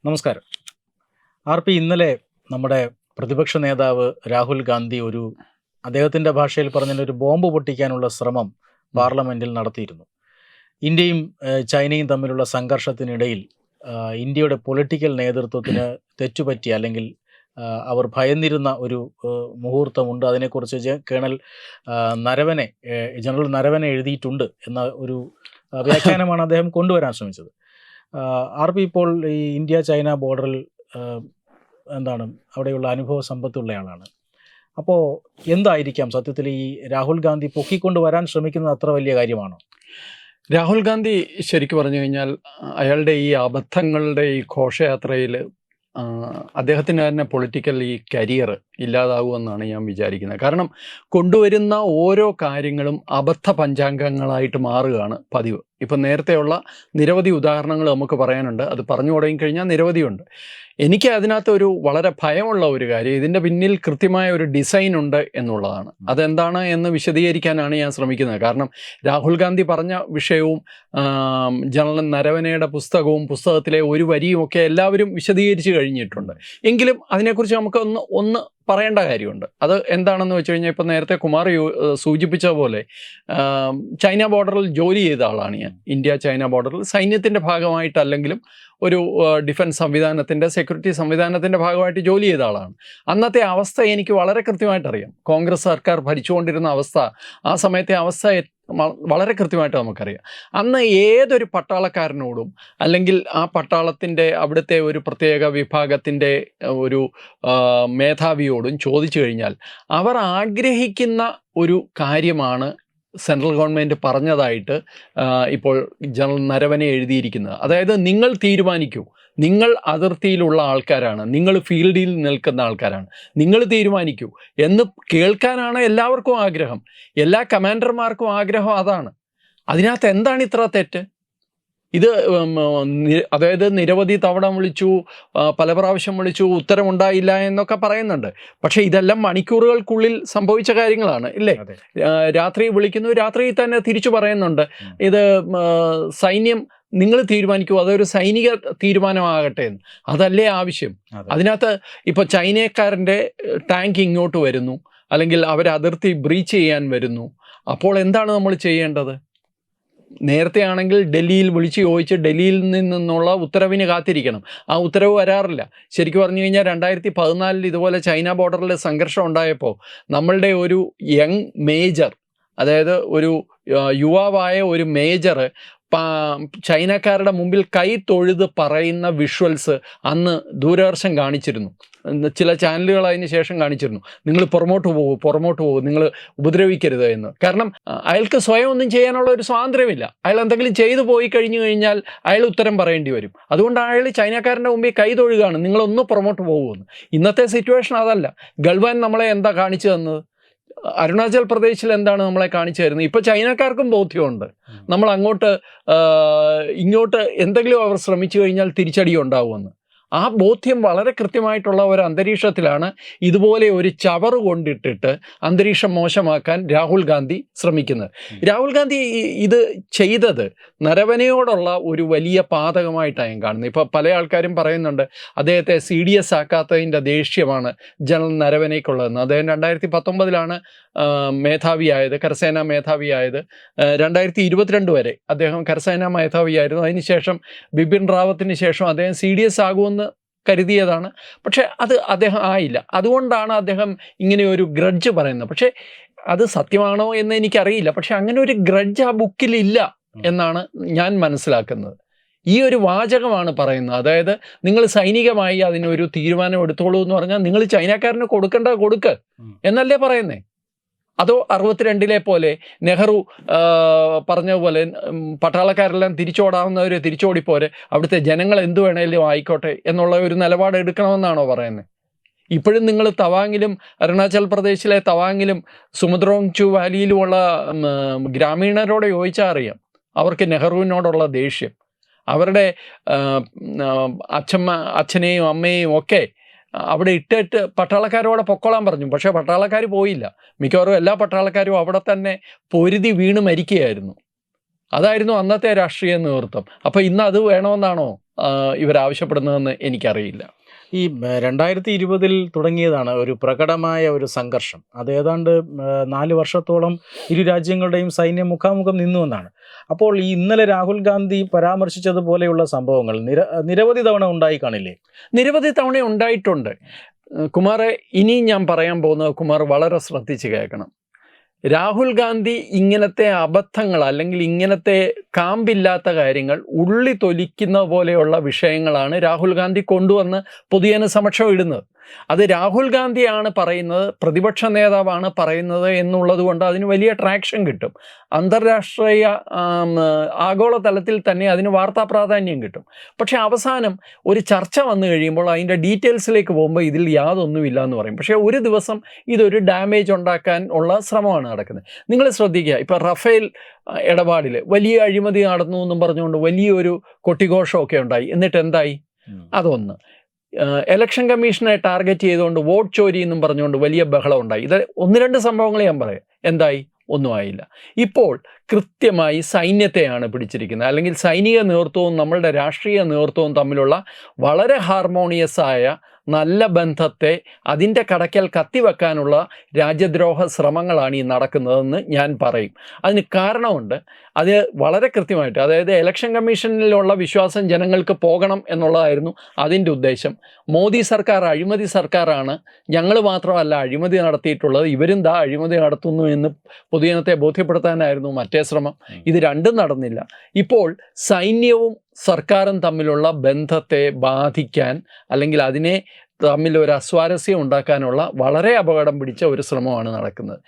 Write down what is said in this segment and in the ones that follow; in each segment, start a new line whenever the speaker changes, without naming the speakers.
നമസ്കാരം. ഇന്നലെ നമ്മുടെ പ്രതിപക്ഷ നേതാവ് രാഹുൽ ഗാന്ധി അദ്ദേഹത്തിൻ്റെ ഭാഷയിൽ പറഞ്ഞാൽ ഒരു ബോംബ് പൊട്ടിക്കാനുള്ള ശ്രമം പാർലമെൻറ്റിൽ നടത്തിയിരുന്നു. ഇന്ത്യയും ചൈനയും തമ്മിലുള്ള സംഘർഷത്തിനിടയിൽ ഇന്ത്യയുടെ പൊളിറ്റിക്കൽ നേതൃത്വത്തിന് തെറ്റുപറ്റി അല്ലെങ്കിൽ അവർ ഭയന്നിരുന്ന ഒരു മുഹൂർത്തമുണ്ട്. അതിനെക്കുറിച്ച് ജനറൽ നരവനെ എഴുതിയിട്ടുണ്ട് എന്ന ഒരു വ്യാഖ്യാനമാണ് അദ്ദേഹം കൊണ്ടുവരാൻ ശ്രമിച്ചത്. ഇപ്പോൾ ഈ ഇന്ത്യ ചൈന ബോർഡറിൽ അവിടെയുള്ള അനുഭവ സമ്പത്തുള്ള ആളാണ്. അപ്പോൾ എന്തായിരിക്കാം സത്യത്തിൽ ഈ രാഹുൽ ഗാന്ധി പൊക്കിക്കൊണ്ടുവരാൻ ശ്രമിക്കുന്നത് അത്ര വലിയ കാര്യമാണോ?
രാഹുൽ ഗാന്ധി ശരിക്കും പറഞ്ഞു കഴിഞ്ഞാൽ അയാളുടെ ഈ അബദ്ധങ്ങളുടെ ഈ ഘോഷയാത്രയിൽ അദ്ദേഹത്തിന് തന്നെ പൊളിറ്റിക്കൽ ഈ കരിയർ ഇല്ലാതാകുമെന്നാണ് ഞാൻ വിചാരിക്കുന്നത്. കാരണം കൊണ്ടുവരുന്ന ഓരോ കാര്യങ്ങളും അബദ്ധ പഞ്ചാംഗങ്ങളായിട്ട് മാറുകയാണ് പതിവ്. ഇപ്പം നേരത്തെയുള്ള നിരവധി ഉദാഹരണങ്ങൾ നമുക്ക് പറയാനുണ്ട്. അത് പറഞ്ഞു തുടങ്ങിക്കഴിഞ്ഞാൽ നിരവധിയുണ്ട്. എനിക്ക് അതിനകത്ത് ഒരു വളരെ ഭയമുള്ള ഒരു കാര്യം, ഇതിൻ്റെ പിന്നിൽ കൃത്യമായ ഒരു ഡിസൈൻ ഉണ്ട് എന്നുള്ളതാണ്. അതെന്താണ് എന്ന് വിശദീകരിക്കാനാണ് ഞാൻ ശ്രമിക്കുന്നത്. കാരണം രാഹുൽ ഗാന്ധി പറഞ്ഞ വിഷയവും ജനറൽ നരവനയുടെ പുസ്തകത്തിലെ ഒരു വരിയും ഒക്കെ എല്ലാവരും വിശദീകരിച്ച് കഴിഞ്ഞിട്ടുണ്ട്. എങ്കിലും അതിനെക്കുറിച്ച് നമുക്ക് ഒന്ന് പറയേണ്ട കാര്യമുണ്ട്. അത് എന്താണെന്ന് വെച്ച് കഴിഞ്ഞാൽ, ഇപ്പം നേരത്തെ കുമാർ സൂചിപ്പിച്ച പോലെ ചൈന ബോർഡറിൽ ജോലി ചെയ്ത ആളാണ് ഞാൻ. ഇന്ത്യ ചൈന ബോർഡറിൽ സൈന്യത്തിൻ്റെ ഭാഗമായിട്ടല്ലെങ്കിലും ഒരു ഡിഫൻസ് സംവിധാനത്തിൻ്റെ, സെക്യൂരിറ്റി സംവിധാനത്തിൻ്റെ ഭാഗമായിട്ട് ജോലി ചെയ്ത ആളാണ്. അന്നത്തെ അവസ്ഥ എനിക്ക് വളരെ കൃത്യമായിട്ട് അറിയാം. കോൺഗ്രസ് സർക്കാർ ഭരിച്ചുകൊണ്ടിരുന്ന അവസ്ഥ, ആ സമയത്തെ അവസ്ഥ വളരെ കൃത്യമായിട്ട് നമുക്കറിയാം. അന്ന് ഏതൊരു പട്ടാളക്കാരനോടും അല്ലെങ്കിൽ ആ പട്ടാളത്തിൻ്റെ അവിടുത്തെ ഒരു പ്രത്യേക വിഭാഗത്തിൻ്റെ ഒരു മേധാവിയോടും ചോദിച്ചു കഴിഞ്ഞാൽ അവർ ആഗ്രഹിക്കുന്ന ഒരു കാര്യമാണ് സെൻട്രൽ ഗവൺമെൻറ് പറഞ്ഞതായിട്ട് ഇപ്പോൾ ജനറൽ നരവനെ എഴുതിയിരിക്കുന്നത്. അതായത് നിങ്ങൾ തീരുമാനിക്കൂ, നിങ്ങൾ അതിർത്തിയിലുള്ള ആൾക്കാരാണ്, നിങ്ങൾ ഫീൽഡിൽ നിൽക്കുന്ന ആൾക്കാരാണ്, നിങ്ങൾ തീരുമാനിക്കൂ എന്ന് കേൾക്കാനാണ് എല്ലാവർക്കും ആഗ്രഹം. എല്ലാ കമാൻഡർമാർക്കും ആഗ്രഹം അതാണ്. അതിനകത്ത് എന്താണ് ഇത്ര തെറ്റ്? ഇത് അതായത് നിരവധി തവണ വിളിച്ചു, പല പ്രാവശ്യം വിളിച്ചു, ഉത്തരമുണ്ടായില്ല എന്നൊക്കെ പറയുന്നുണ്ട്. പക്ഷേ ഇതെല്ലാം മണിക്കൂറുകൾക്കുള്ളിൽ സംഭവിച്ച കാര്യങ്ങളാണ്, ഇല്ലേ? രാത്രി വിളിക്കുന്നു, രാത്രിയിൽ തന്നെ തിരിച്ചു പറയുന്നുണ്ട് ഇത് സൈന്യം നിങ്ങൾ തീരുമാനിക്കൂ, അതൊരു സൈനിക തീരുമാനമാകട്ടെ എന്ന്. അതല്ലേ ആവശ്യം? അതിനകത്ത് ഇപ്പോൾ ചൈനക്കാരൻ്റെ ടാങ്ക് ഇങ്ങോട്ട് വരുന്നു, അല്ലെങ്കിൽ അവർ അതിർത്തി ബ്രീച്ച് ചെയ്യാൻ വരുന്നു. അപ്പോൾ എന്താണ് നമ്മൾ ചെയ്യേണ്ടത്? നേരത്തെ ആണെങ്കിൽ ഡൽഹിയിൽ വിളിച്ച് ചോദിച്ച് ഡൽഹിയിൽ നിന്നുള്ള ഉത്തരവിന് കാത്തിരിക്കണം. ആ ഉത്തരവ് വരാറില്ല. ശരിക്കും പറഞ്ഞു കഴിഞ്ഞാൽ 2014 ഇതുപോലെ ചൈന ബോർഡറിൽ സംഘർഷം ഉണ്ടായപ്പോൾ നമ്മളുടെ ഒരു യങ് മേജർ, അതായത് ഒരു യുവാവായ ഒരു മേജർ ചൈനക്കാരുടെ മുമ്പിൽ കൈ തൊഴുത് പറയുന്ന വിഷ്വൽസ് അന്ന് ദൂരദർശൻ കാണിച്ചിരുന്നു. ചില ചാനലുകൾ അതിന് ശേഷം കാണിച്ചിരുന്നു. നിങ്ങൾ പുറമോട്ട് പോകും, നിങ്ങൾ ഉപദ്രവിക്കരുത് എന്ന്. കാരണം അയാൾക്ക് സ്വയം ഒന്നും ചെയ്യാനുള്ള ഒരു സ്വാതന്ത്ര്യമില്ല. അയാൾ എന്തെങ്കിലും ചെയ്തു പോയി കഴിഞ്ഞാൽ അയാൾ ഉത്തരം പറയേണ്ടി വരും. അതുകൊണ്ട് അയാൾ ചൈനക്കാരൻ്റെ മുമ്പിൽ കൈ തൊഴുകയാണ്, നിങ്ങളൊന്ന് പുറമോട്ട് പോകുമെന്ന്. ഇന്നത്തെ സിറ്റുവേഷൻ അതല്ല. ഗൾവാൻ നമ്മളെ എന്താ കാണിച്ചു തന്നത്? അരുണാചൽ പ്രദേശിൽ എന്താണ് നമ്മളെ കാണിച്ചു തരുന്നത്? ഇപ്പോൾ ചൈനക്കാർക്കും ബോധ്യമുണ്ട് നമ്മൾ ഇങ്ങോട്ട് എന്തെങ്കിലും അവർ ശ്രമിച്ചു കഴിഞ്ഞാൽ തിരിച്ചടി ഉണ്ടാവുമെന്ന്. ആ ബോധ്യം വളരെ കൃത്യമായിട്ടുള്ള ഒരു അന്തരീക്ഷത്തിലാണ് ഇതുപോലെ ഒരു ചവറ് കൊണ്ടിട്ടിട്ട് അന്തരീക്ഷം മോശമാക്കാൻ രാഹുൽ ഗാന്ധി ശ്രമിക്കുന്നത്. രാഹുൽ ഗാന്ധി ഇത് ചെയ്തത് നരവനയോടുള്ള ഒരു വലിയ പാതകമായിട്ടാണ് ഞാൻ കാണുന്നത്. ഇപ്പോൾ പല ആൾക്കാരും പറയുന്നുണ്ട് അദ്ദേഹത്തെ CDS ആക്കാത്തതിൻ്റെ ദേഷ്യമാണ് ജനറൽ നരവനേക്കുള്ളതെന്ന്. അദ്ദേഹം 2019 മേധാവിയായത്, കരസേനാ മേധാവിയായത്. 2022 വരെ അദ്ദേഹം കരസേനാ മേധാവിയായിരുന്നു. അതിനുശേഷം ബിപിൻ റാവത്തിന് ശേഷം അദ്ദേഹം CDS ആകുമെന്ന് കരുതിയതാണ്. പക്ഷേ അത് അദ്ദേഹം ആയില്ല. അതുകൊണ്ടാണ് അദ്ദേഹം ഇങ്ങനെ ഒരു ഗ്രഡ്ജ് പറയുന്നത്. പക്ഷേ അത് സത്യമാണോ എന്ന് എനിക്കറിയില്ല. പക്ഷെ അങ്ങനെ ഒരു ഗ്രഡ്ജ് ആ ബുക്കിലില്ല എന്നാണ് ഞാൻ മനസ്സിലാക്കുന്നത്. ഈ ഒരു വാചകമാണ് പറയുന്നത്. അതായത് നിങ്ങൾ സൈനികമായി അതിനൊരു തീരുമാനം എടുത്തോളൂ എന്ന് പറഞ്ഞാൽ നിങ്ങൾ ചൈനക്കാരന് കൊടുക്ക് എന്നല്ലേ പറയുന്നേ? അതോ 62 പോലെ നെഹ്റു പറഞ്ഞ പോലെ പട്ടാളക്കാരെല്ലാം തിരിച്ചോടാവുന്നവർ തിരിച്ചോടിപ്പോരെ, അവിടുത്തെ ജനങ്ങൾ എന്തു വേണേലും ആയിക്കോട്ടെ എന്നുള്ള ഒരു നിലപാട് എടുക്കണമെന്നാണോ പറയുന്നത്? ഇപ്പോഴും നിങ്ങൾ തവാങ്ങിലും അരുണാചൽ പ്രദേശിലെ തവാങ്ങിലും സുമുദ്രോങ്ചു വാലിയിലുമുള്ള ഗ്രാമീണരോട് ചോദിച്ചാൽ അറിയാം അവർക്ക് നെഹ്റുവിനോടുള്ള ദേഷ്യം. അവരുടെ അച്ഛനെയും അമ്മയെയും ഒക്കെ അവിടെ ഇട്ടിട്ട് പട്ടാളക്കാരോടെ പൊക്കോളാൻ പറഞ്ഞു. പക്ഷേ പട്ടാളക്കാർ പോയില്ല. മിക്കവാറും എല്ലാ പട്ടാളക്കാരും അവിടെ തന്നെ പൊരുതി വീണ് മരിക്കുകയായിരുന്നു. അതായിരുന്നു അന്നത്തെ രാഷ്ട്രീയ നേതൃത്വം. അപ്പോൾ ഇന്ന് അത് വേണമെന്നാണോ ഇവരാവശ്യപ്പെടുന്നതെന്ന് എനിക്കറിയില്ല.
ഈ 2020 തുടങ്ങിയതാണ് ഒരു പ്രകടമായ ഒരു സംഘർഷം. അത് ഏതാണ്ട് 4 വർഷത്തോളം ഇരു രാജ്യങ്ങളുടെയും സൈന്യം മുഖാമുഖം നിന്നുവെന്നാണ്. അപ്പോൾ ഈ ഇന്നലെ രാഹുൽ ഗാന്ധി പരാമർശിച്ചതുപോലെയുള്ള സംഭവങ്ങൾ നിരവധി തവണ ഉണ്ടായി കാണില്ലേ?
നിരവധി തവണ ഉണ്ടായിട്ടുണ്ട്. കുമാറെ, ഇനിയും ഞാൻ പറയാൻ പോകുന്നത് കുമാർ വളരെ ശ്രദ്ധിച്ച് കേൾക്കണം. രാഹുൽ ഗാന്ധി ഇങ്ങനത്തെ അബദ്ധങ്ങൾ അല്ലെങ്കിൽ ഇങ്ങനത്തെ കാമ്പില്ലാത്ത കാര്യങ്ങൾ ഉള്ളി തൊലിക്കുന്ന പോലെയുള്ള വിഷയങ്ങളാണ് രാഹുൽ ഗാന്ധി കൊണ്ടുവന്ന് പൊതുജനസമക്ഷം ഇടുന്നത്. അത് രാഹുൽ ഗാന്ധിയാണ് പറയുന്നത്, പ്രതിപക്ഷ നേതാവാണ് പറയുന്നത് എന്നുള്ളത് കൊണ്ട് അതിന് വലിയ ട്രാക്ഷൻ കിട്ടും. അന്താരാഷ്ട്രീയ ആഗോളതലത്തിൽ തന്നെ അതിന് വാർത്താ പ്രാധാന്യം കിട്ടും. പക്ഷേ അവസാനം ഒരു ചർച്ച വന്നു കഴിയുമ്പോൾ അതിൻ്റെ ഡീറ്റെയിൽസിലേക്ക് പോകുമ്പോൾ ഇതിൽ യാതൊന്നുമില്ല എന്ന് പറയും. പക്ഷേ ഒരു ദിവസം ഇതൊരു ഡാമേജ് ഉണ്ടാക്കാൻ ഉള്ള ശ്രമമാണ് നടക്കുന്നത്. നിങ്ങൾ ശ്രദ്ധിക്കുക, ഇപ്പോൾ റഫേൽ ഇടപാടിൽ വലിയ അഴിമതി നടന്നു എന്നും പറഞ്ഞുകൊണ്ട് വലിയൊരു കൊട്ടിഘോഷമൊക്കെ ഉണ്ടായി. എന്നിട്ട് എന്തായി? അതൊന്ന്. ഇലക്ഷൻ കമ്മീഷനെ ടാർഗറ്റ് ചെയ്തുകൊണ്ട് വോട്ട് ചോരി എന്നും പറഞ്ഞുകൊണ്ട് വലിയ ബഹളം ഉണ്ടായി. ഇത് 1-2 സംഭവങ്ങൾ ഞാൻ പറയാം. എന്തായി? ഒന്നും ആയില്ല. ഇപ്പോൾ കൃത്യമായി സൈന്യത്തെയാണ് പിടിച്ചിരിക്കുന്നത്. അല്ലെങ്കിൽ സൈനിക നേതൃത്വവും നമ്മളുടെ രാഷ്ട്രീയ നേതൃത്വവും തമ്മിലുള്ള വളരെ ഹാർമോണിയസ് ആയ നല്ല ബന്ധത്തെ അതിൻ്റെ കടക്കൽ കത്തിവെക്കാനുള്ള രാജ്യദ്രോഹ ശ്രമങ്ങളാണ് ഈ നടക്കുന്നതെന്ന് ഞാൻ പറയും. അതിന് കാരണമുണ്ട്. അത് വളരെ കൃത്യമായിട്ട്, അതായത് ഇലക്ഷൻ കമ്മീഷനിലുള്ള വിശ്വാസം ജനങ്ങൾക്ക് പോകണം എന്നുള്ളതായിരുന്നു അതിൻ്റെ ഉദ്ദേശം. മോദി സർക്കാർ അഴിമതി സർക്കാരാണ്, ഞങ്ങൾ മാത്രമല്ല അഴിമതി നടത്തിയിട്ടുള്ളത്, ഇവരും അഴിമതി നടത്തുന്നു എന്ന് പൊതുജനത്തെ ബോധ്യപ്പെടുത്താനായിരുന്നു മറ്റേ ശ്രമം. ഇത് രണ്ടും നടന്നില്ല. ഇപ്പോൾ സൈന്യവും സർക്കാരും തമ്മിലുള്ള ബന്ധത്തെ ബാധിക്കാൻ അല്ലെങ്കിൽ അതിനെ തമ്മിൽ ഒരു അസ്വാരസ്യം ഉണ്ടാക്കാനുള്ള വളരെ അപകടം പിടിച്ച ഒരു ശ്രമമാണ് നടക്കുന്നത്.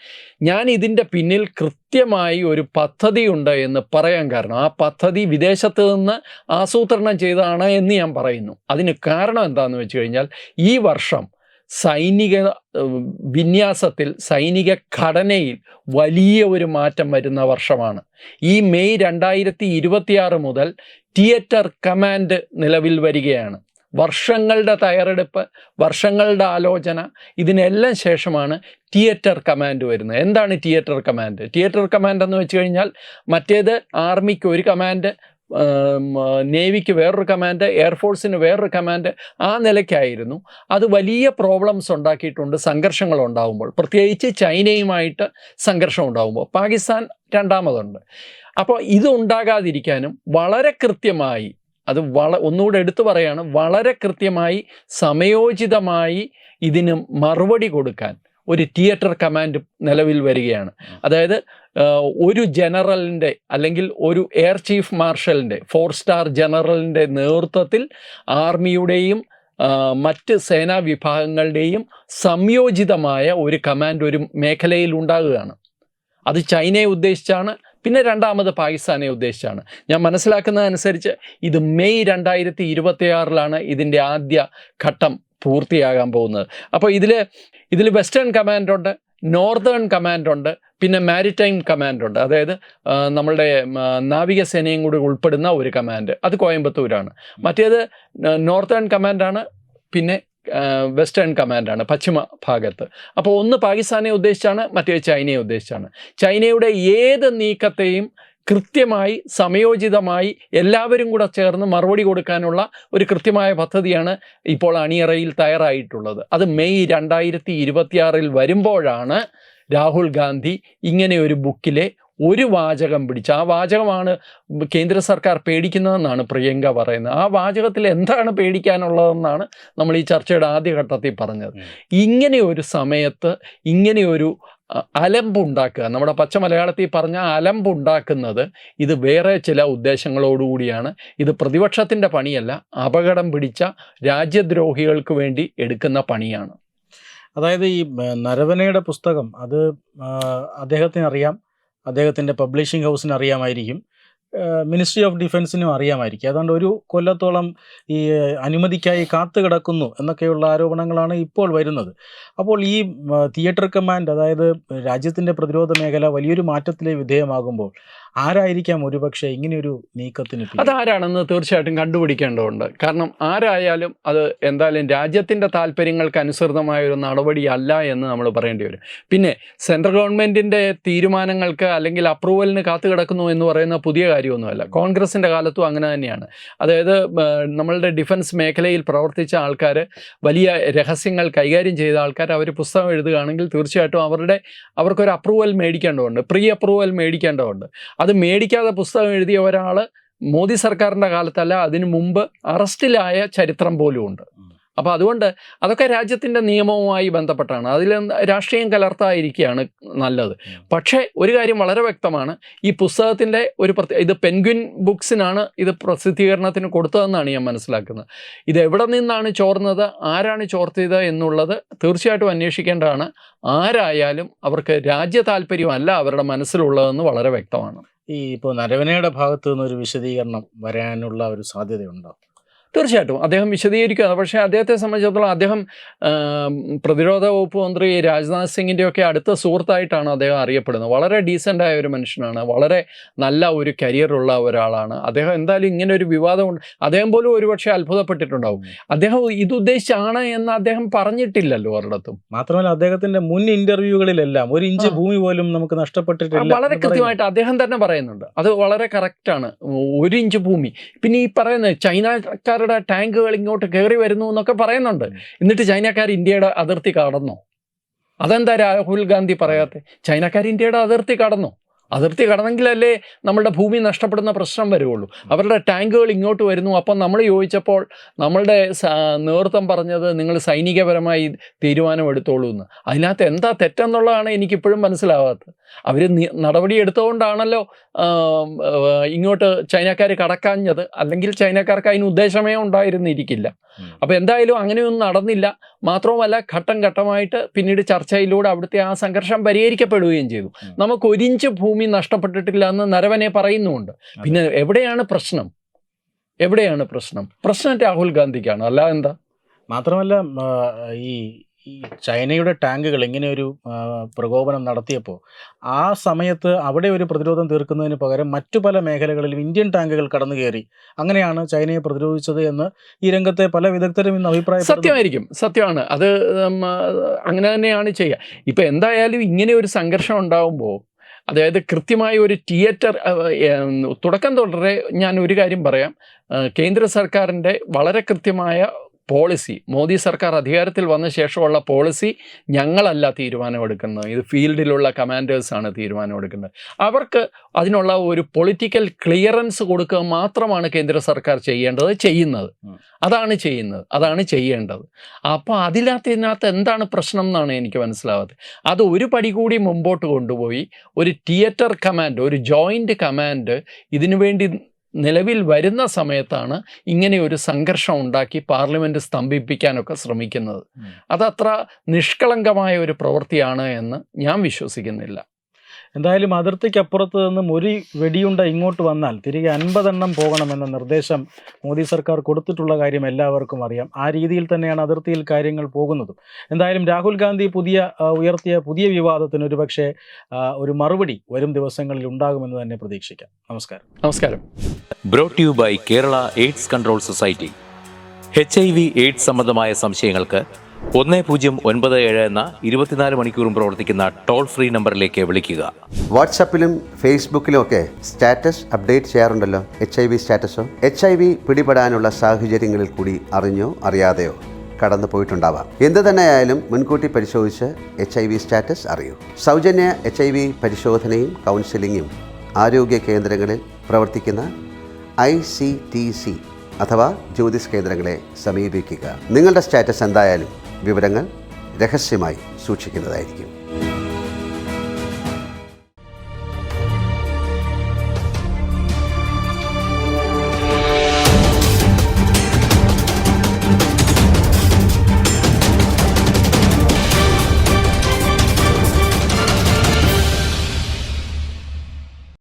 ഞാൻ ഇതിൻ്റെ പിന്നിൽ കൃത്യമായി ഒരു പദ്ധതിയുണ്ട് എന്ന് പറയാൻ കാരണം, ആ പദ്ധതി വിദേശത്ത് നിന്ന് ആസൂത്രണം ചെയ്തതാണ് എന്ന് ഞാൻ പറയുന്നു. അതിന് കാരണം എന്താണെന്ന് വെച്ച് കഴിഞ്ഞാൽ, ഈ വർഷം സൈനിക വിന്യാസത്തിൽ, സൈനിക ഘടനയിൽ വലിയ ഒരു മാറ്റം വരുന്ന വർഷമാണ്. ഈ മെയ് 2026 മുതൽ തിയേറ്റർ കമാൻഡ് നിലവിൽ വരികയാണ്. വർഷങ്ങളുടെ തയ്യാറെടുപ്പ്, വർഷങ്ങളുടെ ആലോചന, ഇതിനെല്ലാം ശേഷമാണ് തിയേറ്റർ കമാൻഡ് വരുന്നത്. എന്താണ് തിയേറ്റർ കമാൻഡ്? തിയേറ്റർ കമാൻഡ് എന്ന് വെച്ച് കഴിഞ്ഞാൽ, മറ്റേത് ആർമിക്ക് ഒരു കമാൻഡ്, നേവിക്ക് വേറൊരു കമാൻഡ്, എയർഫോഴ്സിന് വേറൊരു കമാൻഡ്, ആ നിലയ്ക്കായിരുന്നു. അത് വലിയ പ്രോബ്ലംസ് ഉണ്ടാക്കിയിട്ടുണ്ട് സംഘർഷങ്ങൾ ഉണ്ടാകുമ്പോൾ, പ്രത്യേകിച്ച് ചൈനയുമായിട്ട് സംഘർഷം ഉണ്ടാകുമ്പോൾ. പാകിസ്ഥാൻ രണ്ടാമതുണ്ട്. അപ്പോൾ ഇത് ഉണ്ടാകാതിരിക്കാനും വളരെ കൃത്യമായി, അത് ഒന്നുകൂടെ എടുത്തു പറയാണ്, വളരെ കൃത്യമായി സമയോചിതമായി ഇതിന് മറുപടി കൊടുക്കാൻ ഒരു തിയേറ്റർ കമാൻഡ് നിലവിൽ വരികയാണ്. അതായത് ഒരു ജനറലിൻ്റെ അല്ലെങ്കിൽ ഒരു എയർ ചീഫ് മാർഷലിൻ്റെ, 4 സ്റ്റാർ ജനറലിൻ്റെ നേതൃത്വത്തിൽ ആർമിയുടെയും മറ്റ് സേനാ വിഭാഗങ്ങളുടെയും സംയോജിതമായ ഒരു കമാൻഡ് ഒരു മേഖലയിൽ ഉണ്ടാകുകയാണ്. അത് ചൈനയെ ഉദ്ദേശിച്ചാണ്, പിന്നെ രണ്ടാമത് പാകിസ്ഥാനെ ഉദ്ദേശിച്ചാണ്. ഞാൻ മനസ്സിലാക്കുന്നതനുസരിച്ച് ഇത് മെയ് 2026 ഇതിൻ്റെ ആദ്യ ഘട്ടം പൂർത്തിയാകാൻ പോകുന്നത്. അപ്പോൾ ഇതിൽ വെസ്റ്റേൺ കമാൻഡുണ്ട്, നോർത്തേൺ കമാൻഡുണ്ട്, പിന്നെ മാരിടൈം കമാൻഡുണ്ട്. അതായത് നമ്മളുടെ നാവികസേനയും കൂടി ഉൾപ്പെടുന്ന ഒരു കമാൻഡ്, അത് കോയമ്പത്തൂരാണ്. മറ്റേത് നോർത്തേൺ കമാൻഡാണ്, പിന്നെ വെസ്റ്റേൺ കമാൻഡാണ് പശ്ചിമ ഭാഗത്ത്. അപ്പോൾ ഒന്ന് പാകിസ്ഥാനെ ഉദ്ദേശിച്ചാണ്, മറ്റേ ചൈനയെ ഉദ്ദേശിച്ചാണ്. ചൈനയുടെ ഏത് നീക്കത്തെയും കൃത്യമായി സമയോചിതമായി എല്ലാവരും കൂടെ ചേർന്ന് മറുപടി കൊടുക്കാനുള്ള ഒരു കൃത്യമായ പദ്ധതിയാണ് ഇപ്പോൾ അണിയറയിൽ തയ്യാറായിട്ടുള്ളത്. അത് മെയ് 2026 വരുമ്പോഴാണ് രാഹുൽ ഗാന്ധി ഇങ്ങനെ ഒരു ബുക്കിലെ ഒരു വാചകം പിടിച്ച്, ആ വാചകമാണ് കേന്ദ്ര സർക്കാർ പേടിക്കുന്നതെന്നാണ് പ്രിയങ്ക പറയുന്നത്. ആ വാചകത്തിൽ എന്താണ് പേടിക്കാനുള്ളതെന്നാണ് നമ്മൾ ഈ ചർച്ചയുടെ ആദ്യഘട്ടത്തിൽ പറഞ്ഞത്. ഇങ്ങനെ ഒരു സമയത്ത് ഇങ്ങനെയൊരു അലമ്പുണ്ടാക്കുക, നമ്മുടെ പച്ച മലയാളത്തിൽ പറഞ്ഞ അലമ്പുണ്ടാക്കുന്നത്, ഇത് വേറെ ചില ഉദ്ദേശങ്ങളോടുകൂടിയാണ്. ഇത് പ്രതിപക്ഷത്തിൻ്റെ പണിയല്ല, അപകടം പിടിച്ച രാജ്യദ്രോഹികൾക്ക് വേണ്ടി എടുക്കുന്ന പണിയാണ്.
അതായത് ഈ നരവനയുടെ പുസ്തകം അത് അദ്ദേഹത്തിന് അറിയാം, അദ്ദേഹത്തിൻ്റെ പബ്ലിഷിംഗ് ഹൗസിന് അറിയാമായിരിക്കും, മിനിസ്ട്രി ഓഫ് ഡിഫൻസിനും അറിയാമായിരിക്കും. ഏതാണ്ട് ഒരു കൊല്ലത്തോളം ഈ അനുമതിക്കായി കാത്തു കിടക്കുന്നു എന്നൊക്കെയുള്ള ആരോപണങ്ങളാണ് ഇപ്പോൾ വരുന്നത്. അപ്പോൾ ഈ തിയേറ്റർ കമാൻഡ്, അതായത് രാജ്യത്തിൻ്റെ പ്രതിരോധ മേഖല വലിയൊരു മാറ്റത്തിന് വിധേയമാകുമ്പോൾ ആരായിരിക്കാം ഒരുപക്ഷെ ഇങ്ങനെയൊരു നീക്കത്തിന് പിന്നിൽ?
അതാരാണെന്ന് തീർച്ചയായിട്ടും കണ്ടുപിടിക്കേണ്ടതുണ്ട്. കാരണം ആരായാലും അത് എന്തായാലും രാജ്യത്തിൻ്റെ താല്പര്യങ്ങൾക്ക് അനുസൃതമായ ഒരു നടപടിയല്ല എന്ന് നമ്മൾ പറയേണ്ടി വരും. പിന്നെ സെൻട്രൽ ഗവൺമെൻറ്റിൻ്റെ തീരുമാനങ്ങൾക്ക് അല്ലെങ്കിൽ അപ്രൂവലിന് കാത്തു കിടക്കുന്നു എന്ന് പറയുന്ന പുതിയ കാര്യമൊന്നുമല്ല. കോൺഗ്രസിൻ്റെ കാലത്തും അങ്ങനെ തന്നെയാണ്. അതായത് നമ്മളുടെ ഡിഫൻസ് മേഖലയിൽ പ്രവർത്തിച്ച ആൾക്കാർ, വലിയ രഹസ്യങ്ങൾ കൈകാര്യം ചെയ്ത ആൾക്കാർ, അവർ പുസ്തകം എഴുതുകയാണെങ്കിൽ തീർച്ചയായിട്ടും അവർക്കൊരു അപ്രൂവൽ മേടിക്കേണ്ടതുണ്ട്, പ്രീ അപ്രൂവൽ മേടിക്കേണ്ടതുണ്ട്. അത് മേടിക്കാതെ പുസ്തകം എഴുതിയ ഒരാൾ മോദി സർക്കാരിൻ്റെ കാലത്തല്ല, അതിനു മുമ്പ് അറസ്റ്റിലായ ചരിത്രം പോലും ഉണ്ട്. അപ്പോൾ അതുകൊണ്ട് അതൊക്കെ രാജ്യത്തിൻ്റെ നിയമവുമായി ബന്ധപ്പെട്ടാണ്. അതിൽ രാഷ്ട്രീയം കലർത്താതിരിക്കുകയാണ് നല്ലത്. പക്ഷേ ഒരു കാര്യം വളരെ വ്യക്തമാണ്, ഈ പുസ്തകത്തിൻ്റെ ഇത് പെൻഗ്വിൻ ബുക്സിനാണ് ഇത് പ്രസിദ്ധീകരണത്തിന് കൊടുത്തതെന്നാണ് ഞാൻ മനസ്സിലാക്കുന്നത്. ഇത് എവിടെ നിന്നാണ് ചോർന്നത്, ആരാണ് ചോർത്തിയത് എന്നുള്ളത് തീർച്ചയായിട്ടും അന്വേഷിക്കേണ്ടതാണ്. ആരായാലും അവർക്ക് രാജ്യ താല്പര്യമല്ല അവരുടെ മനസ്സിലുള്ളതെന്ന് വളരെ വ്യക്തമാണ്.
ഇപ്പോൾ നരവനയുടെ ഭാഗത്തു നിന്നൊരു വിശദീകരണം വരാനുള്ള ഒരു സാധ്യതയുണ്ടോ?
തീർച്ചയായിട്ടും അദ്ദേഹം വിശദീകരിക്കുകയാണ്. പക്ഷേ അദ്ദേഹത്തെ സംബന്ധിച്ചിടത്തോളം അദ്ദേഹം പ്രതിരോധ വകുപ്പ് മന്ത്രി രാജ്നാഥ് സിംഗിൻ്റെയൊക്കെ അടുത്ത സുഹൃത്തായിട്ടാണ് അദ്ദേഹം അറിയപ്പെടുന്നത്. വളരെ ഡീസൻ്റായ ഒരു മനുഷ്യനാണ്, വളരെ നല്ല ഒരു കരിയറുള്ള ഒരാളാണ് അദ്ദേഹം. എന്തായാലും ഇങ്ങനെ ഒരു വിവാദമുണ്ട്, അദ്ദേഹം പോലും ഒരുപക്ഷെ അത്ഭുതപ്പെട്ടിട്ടുണ്ടാവും. അദ്ദേഹം ഇതുദ്ദേശിച്ചാണ് എന്ന് അദ്ദേഹം പറഞ്ഞിട്ടില്ലല്ലോ ഒരിടത്തും.
മാത്രമല്ല അദ്ദേഹത്തിന്റെ മുൻ ഇന്റർവ്യൂകളിലെല്ലാം ഒരു ഇഞ്ച് ഭൂമി പോലും നമുക്ക് നഷ്ടപ്പെട്ടിട്ടില്ല.
വളരെ കൃത്യമായിട്ട് അദ്ദേഹം തന്നെ പറയുന്നുണ്ട്. അത് വളരെ കറക്റ്റാണ്. 1 ഇഞ്ച് ഭൂമി. പിന്നെ ഈ പറയുന്നത് ചൈനക്കാരുടെ ടാങ്കുകൾ ഇങ്ങോട്ട് കയറി വരുന്നു എന്നൊക്കെ പറയുന്നുണ്ട്. എന്നിട്ട് ചൈനക്കാർ ഇന്ത്യയുടെ അതിർത്തി കടന്നോ? അതെന്താ രാഹുൽ ഗാന്ധി പറയാത്തെ? ചൈനക്കാർ ഇന്ത്യയുടെ അതിർത്തി കടന്നോ? അതിർത്തി കടന്നെങ്കിലല്ലേ നമ്മളുടെ ഭൂമി നഷ്ടപ്പെടുന്ന പ്രശ്നം വരുള്ളൂ. അവരുടെ ടാങ്കുകൾ ഇങ്ങോട്ട് വരുന്നു. അപ്പം നമ്മൾ ചോദിച്ചപ്പോൾ നമ്മളുടെ നേതൃത്വം പറഞ്ഞത് നിങ്ങൾ സൈനികപരമായി തീരുമാനമെടുത്തോളൂ എന്ന്. അതിനകത്ത് എന്താ തെറ്റെന്നുള്ളതാണ് എനിക്കിപ്പോഴും മനസ്സിലാവാത്തത്. അവർ നടപടി എടുത്തുകൊണ്ടാണല്ലോ ഇങ്ങോട്ട് ചൈനക്കാർ കടക്കാഞ്ഞത്. അല്ലെങ്കിൽ ചൈനക്കാർക്ക് അതിന് ഉദ്ദേശമേ ഉണ്ടായിരുന്നിരിക്കില്ല. അപ്പോൾ എന്തായാലും അങ്ങനെയൊന്നും നടന്നില്ല. മാത്രവുമല്ല ഘട്ടം ഘട്ടമായിട്ട് പിന്നീട് ചർച്ചയിലൂടെ അവിടുത്തെ ആ സംഘർഷം പരിഹരിക്കപ്പെടുകയും ചെയ്തു. നമുക്ക് 1 ഇഞ്ച് ഭൂമി നഷ്ടപ്പെട്ടിട്ടില്ല എന്ന് നരവനെ പറയുന്നുമുണ്ട്. പിന്നെ എവിടെയാണ് പ്രശ്നം? പ്രശ്നം രാഹുൽ ഗാന്ധിക്കാണ്, അല്ല എന്താ?
മാത്രമല്ല ഈ ചൈനയുടെ ടാങ്കുകൾ ഇങ്ങനെ ഒരു പ്രകോപനം നടത്തിയപ്പോൾ ആ സമയത്ത് അവിടെ ഒരു പ്രതിരോധം തീർക്കുന്നതിന് പകരം മറ്റു പല മേഖലകളിലും ഇന്ത്യൻ ടാങ്കുകൾ കടന്നു കയറി അങ്ങനെയാണ് ചൈനയെ പ്രതിരോധിച്ചത് എന്ന് ഈ രംഗത്തെ പല വിദഗ്ധരും ഇന്ന്
അഭിപ്രായം. സത്യമാണ്. അത് അങ്ങനെ തന്നെയാണ് ചെയ്യുക. ഇപ്പം എന്തായാലും ഇങ്ങനെ ഒരു സംഘർഷം ഉണ്ടാകുമ്പോൾ, അതായത് കൃത്യമായ ഒരു തിയേറ്റർ തുടക്കം തുടരെ ഞാൻ ഒരു കാര്യം പറയാം. കേന്ദ്ര സർക്കാരിൻ്റെ വളരെ കൃത്യമായ പോളിസി, മോദി സർക്കാർ അധികാരത്തിൽ വന്ന ശേഷമുള്ള പോളിസി ഞങ്ങളല്ല തീരുമാനമെടുക്കുന്നത്, ഇത് ഫീൽഡിലുള്ള കമാൻഡേഴ്സാണ് തീരുമാനമെടുക്കുന്നത്. അവർക്ക് അതിനുള്ള ഒരു പൊളിറ്റിക്കൽ ക്ലിയറൻസ് കൊടുക്കുക മാത്രമാണ് കേന്ദ്ര സർക്കാർ ചെയ്യുന്നത്. അതാണ് ചെയ്യേണ്ടത്. അപ്പോൾ ഇതിനകത്ത് എന്താണ് പ്രശ്നം എന്നാണ് എനിക്ക് മനസ്സിലാവാത്തത്. അത് ഒരു പടി കൂടി മുമ്പോട്ട് കൊണ്ടുപോയി ഒരു തിയേറ്റർ കമാൻഡ്, ഒരു ജോയിൻ്റ് കമാൻഡ് ഇതിനു വേണ്ടി നിലവിൽ വരുന്ന സമയത്താണ് ഇങ്ങനെ ഒരു സംഘർഷം ഉണ്ടാക്കി പാർലമെൻറ്റ് സ്തംഭിപ്പിക്കാനൊക്കെ ശ്രമിക്കുന്നത്. അതത്ര നിഷ്കളങ്കമായ ഒരു പ്രവൃത്തിയാണ് എന്ന് ഞാൻ വിശ്വസിക്കുന്നില്ല.
എന്തായാലും അതിർത്തിക്കപ്പുറത്ത് നിന്നും ഒരു വെടിയുണ്ട ഇങ്ങോട്ട് വന്നാൽ തിരികെ 50 എണ്ണം പോകണമെന്ന നിർദ്ദേശം മോദി സർക്കാർ കൊടുത്തിട്ടുള്ള കാര്യം എല്ലാവർക്കും അറിയാം. ആ രീതിയിൽ തന്നെയാണ് അതിർത്തിയിൽ കാര്യങ്ങൾ പോകുന്നതും. എന്തായാലും രാഹുൽ ഗാന്ധി ഉയർത്തിയ പുതിയ വിവാദത്തിന് ഒരുപക്ഷെ ഒരു മറുപടി വരും ദിവസങ്ങളിൽ ഉണ്ടാകുമെന്ന് തന്നെ പ്രതീക്ഷിക്കാം.
നമസ്കാരം.
Brought you by Kerala AIDS control society. HIV AIDS സംബന്ധമായ സംശയങ്ങൾക്ക് 1097 എന്ന 24 മണിക്കൂറും പ്രവർത്തിക്കുന്ന ടോൾ ഫ്രീ നമ്പറിലേക്ക് വിളിക്കുക.
വാട്സാപ്പിലും ഫേസ്ബുക്കിലും ഒക്കെ സ്റ്റാറ്റസ് അപ്ഡേറ്റ് ചെയ്യാറുണ്ടല്ലോ. HIV സ്റ്റാറ്റസോ HIV പിടിപെടാനുള്ള സാഹചര്യങ്ങളിൽ കൂടി അറിഞ്ഞോ അറിയാതെയോ കടന്നു പോയിട്ടുണ്ടാവാം. എന്ത് തന്നെയായാലും മുൻകൂട്ടി പരിശോധിച്ച് HIV സ്റ്റാറ്റസ് അറിയൂ. സൗജന്യ HIV പരിശോധനയും കൗൺസിലിങ്ങും ആരോഗ്യ കേന്ദ്രങ്ങളിൽ പ്രവർത്തിക്കുന്ന ICTC അഥവാ ജ്യോതിസ് കേന്ദ്രങ്ങളെ സമീപിക്കുക. നിങ്ങളുടെ സ്റ്റാറ്റസ് എന്തായാലും വിവരങ്ങൾ രഹസ്യമായി സൂക്ഷിക്കുന്നതായിരിക്കും.